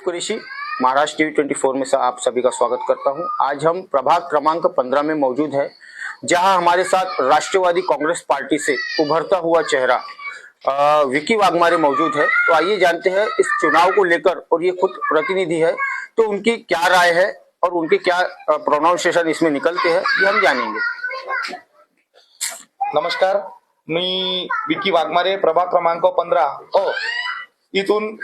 Qureshi, Maharashtra TV 24 में से आप सभी का स्वागत करता हूं। आज हम प्रभाग क्रमांक 15 में मौजूद है, जहां हमारे साथ राष्ट्रवादी कांग्रेस पार्टी से उभरता हुआ चेहरा विकी वाघमारे मौजूद है। तो आइए जानते हैं इस चुनाव को लेकर, और ये खुद प्रतिनिधि है तो उनकी क्या राय है और उनके क्या प्रोनाउंसिएशन इसमें निकलते हैं, ये हम जानेंगे। नमस्कार, मी विकी वाघमारे, प्रभाग क्रमांक 15 इथून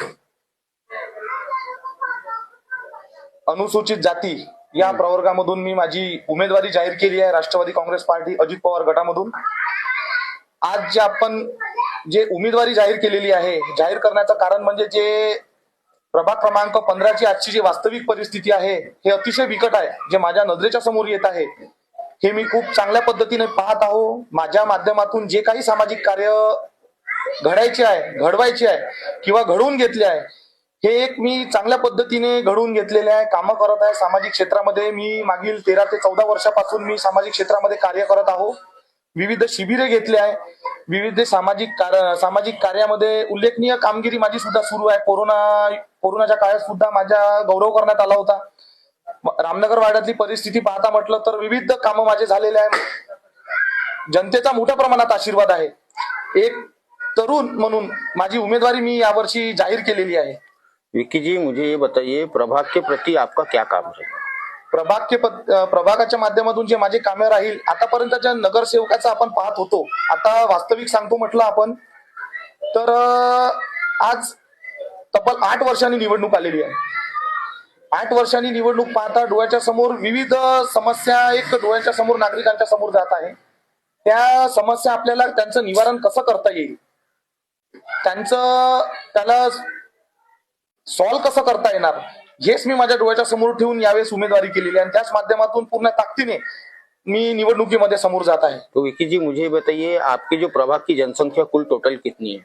अनुसूचित जाती या प्रवर्गामधून मी माझी उमेदवारी जाहीर केली आहे। राष्ट्रवादी काँग्रेस पार्टी अजित पवार गटामधून आज जे आपण उमेदवारी जाहीर केलेली आहे, जाहीर करण्याचं कारण म्हणजे जे प्रभाग क्रमांक 15 ची आजची जी वास्तविक परिस्थिती आहे हे अतिशय बिकट आहे, जे माझ्या नजरेच्या समोर येत आहे हे मी खूप चांगल्या पद्धतीने पाहत आहो। माझ्या माध्यमातून जे काही सामाजिक कार्य घडायचे आहे, घडवायचे आहे किंवा घडवून घेतले आहे, हे एक मी चांगल्या पद्धतीने घडवून घेतलेले आहे, कामं करत आहे। सामाजिक क्षेत्रामध्ये मी मागील 13 ते 14 वर्षापासून मी सामाजिक क्षेत्रामध्ये कार्य करत आहो। विविध शिबिरे घेतले आहे, विविध सामाजिक कार्यामध्ये उल्लेखनीय कामगिरी माझी सुद्धा सुरू आहे। कोरोनाच्या काळात सुद्धा माझा गौरव करण्यात आला होता। रामनगर वाड्यातली परिस्थिती पाहता म्हटलं तर विविध कामं माझे झालेले आहे। जनतेचा मोठ्या प्रमाणात आशीर्वाद आहे। एक तरुण म्हणून माझी उमेदवारी मी यावर्षी जाहीर केलेली आहे। विकी जी, मुझे ये बताइए, प्रभाग के प्रति आपका क्या काम रहेगा? प्रभागाच्या माध्यमातून जे माझे कामे राहील, आतापर्यंतच्या नगरसेवकाचं आपण पाहत होतो, आता वास्तविक सांगतो म्हटलं आपण तर आज तब्बल 8 वर्षांनी निवडणूक आलेली आहे। 8 वर्षांनी निवडणूक पाहता डोळ्याच्या समोर विविध समस्या डोळ्याच्या समोर नागरिकांच्या समोर जात आहे। त्या समस्या आपल्याला त्यांचं निवारण कसं करता येईल, त्याला सॉल्व्ह कसं करता येणार, हेच मी माझ्या डोळ्याच्या समोर ठेवून यावेळेस उमेदवारी केलेली आहे आणि त्याच माध्यमातून पूर्ण ताकदीने मी निवडणुकीमध्ये समोर जात आहे। तो विकी जी, मुझे बताइए, आपकी जो प्रभाग की जनसंख्या कुल टोटल कितनी है?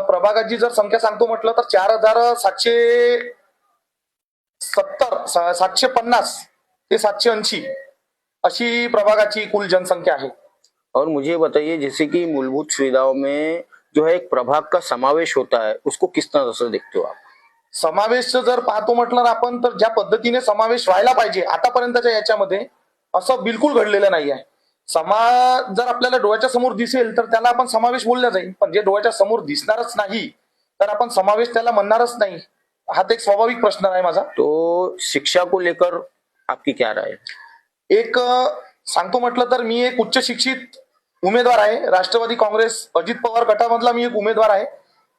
प्रभागाची जर संख्या सांगतो म्हटलं तर 750 ते 780 अशी प्रभागाची कुल जनसंख्या आहे। और मुझे बताइए, जैसे कि मूलभूत सुविधाओं में जो है एक प्रभाग का समावेश होता है, उसको किस तरह से देखते हो आप? समावेश जर पाहतो म्हटलं आपण तर ज्या पद्धतीने समावेश व्हायला पाहिजे आतापर्यंतच्या याच्यामध्ये असं बिलकुल घडलेलं नाही आहे। समाज जर आपल्याला डोळ्याच्या समोर दिसेल तर त्याला आपण समावेश बोलल्या जाईल, पण जे डोळ्याच्या समोर दिसणारच नाही तर आपण समावेश त्याला म्हणणारच नाही। हा एक स्वाभाविक प्रश्न आहे माझा। तो शिक्षा को लेकर आपकी क्या राय है? एक सांगतो म्हटलं तर मी एक उच्च शिक्षित उमेदवार आहे। राष्ट्रवादी काँग्रेस अजित पवार गटामधला मी एक उमेदवार आहे।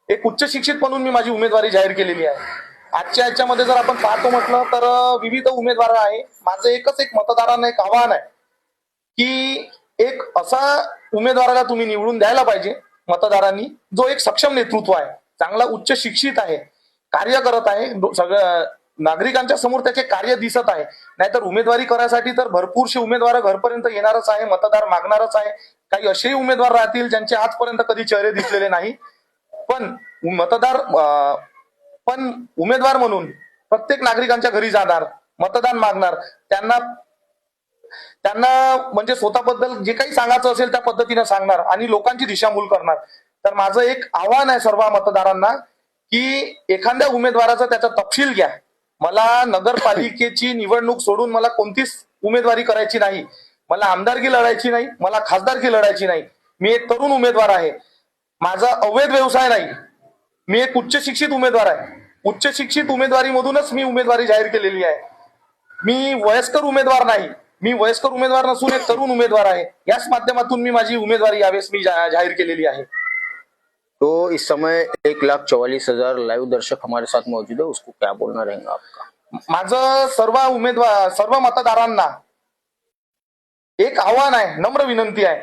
एक उच्च शिक्षित म्हणून मी माझी उमेदवारी जाहीर केलेली आहे। आजच्या याच्यामध्ये जर आपण पाहतो म्हटलं तर विविध उमेदवार आहे। माझं एकच मतदारांना एक आव्हान आहे की एक असा उमेदवाराला तुम्ही निवडून द्यायला पाहिजे मतदारांनी, जो एक सक्षम नेतृत्व आहे, चांगला उच्च शिक्षित आहे, कार्य करत आहे, सगळ्या नागरिकांच्या समोर त्याचे कार्य दिसत आहे। नाहीतर उमेदवारी करायसाठी तर भरपूरशे उमेदवार घरपर्यंत येणारच आहे, मतदार मागणारच आहे। काही असेही उमेदवार राहतील ज्यांचे आजपर्यंत कधी चेहरे दिसलेले नाही, पण उमेदवार म्हणून प्रत्येक नागरिकांच्या घरी जाणार, मतदान मागणार, त्यांना म्हणजे स्वतःबद्दल जे काही सांगायचं असेल त्या पद्धतीने सांगणार आणि लोकांची दिशाभूल करणार। तर माझं एक आव्हान आहे सर्व मतदारांना की एखाद्या उमेदवाराचा त्याचा तपशील घ्या। मला नगरपालिकेची निवडणूक सोडून मला कोणतीच उमेदवारी करायची नाही, मला आमदारकी लढायची नाही, मला खासदारकी लढायची नाही। मी एक तरुण उमेदवार आहे, माझा अवैध व्यवसाय नाही, मी एक उच्च शिक्षित उमेदवार आहे। उच्च शिक्षित उमेदवारीमधूनच मी उमेदवारी जाहीर केलेली आहे। मी वयस्कर उमेदवार नाही, मी वयस्कर उमेदवार नसून एक तरुण उमेदवार आहे। याच माध्यमातून मी माझी उमेदवारी यावेळेस मी जाहीर केलेली आहे। तो इस समय 1,44,000 लाइव दर्शक हमारे साथ मौजूद है, उसको क्या बोलना रहेगा आपका? माझं सर्व मतदारांना एक आव्हान आहे, नम्र विनंती आहे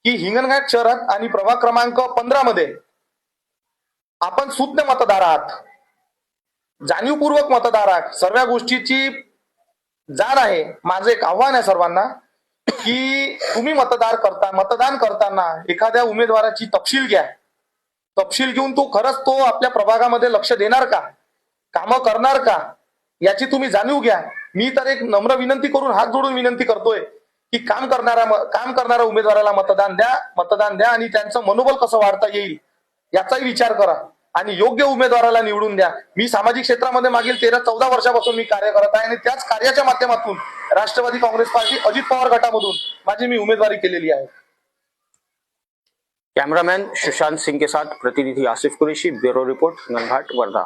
की हिंगणघाट शहरात आणि प्रभाग क्रमांक 15 मध्ये आपण सुज्ञ मतदार आहात, जाणीवपूर्वक मतदार आहात, सर्व गोष्टीची जाण आहे। माझं एक आव्हान आहे सर्वांना की तुम्ही मतदान करताना एखाद्या उमेदवाराची तपशील घ्या। तपशील घेऊन खरंच तो आपल्या प्रभागामध्ये लक्ष देणार का, कामं करणार का, याची तुम्ही जाणीव घ्या। मी तर एक नम्र विनंती करून हात जोडून विनंती करतोय की काम करणाऱ्या उमेदवाराला मतदान द्या आणि त्यांचं मनोबल कसं वाढता येईल याचाही विचार करा। आणि योग्य उमेदवाराला निवडून द्या. मी सामाजिक क्षेत्रामध्ये मागील 13-14 वर्षापासून मी कार्य करत आहे आणि त्याच कार्याच्या माध्यमातून राष्ट्रवादी काँग्रेस पार्टी अजित पवार गटामधून माझी मी उमेदवारी केलेली आहे. कैमरामैन सुशांत सिंह के साथ प्रतिनिधि आसिफ कुरैशी, ब्यूरो रिपोर्ट, नन्हाट, वर्धा।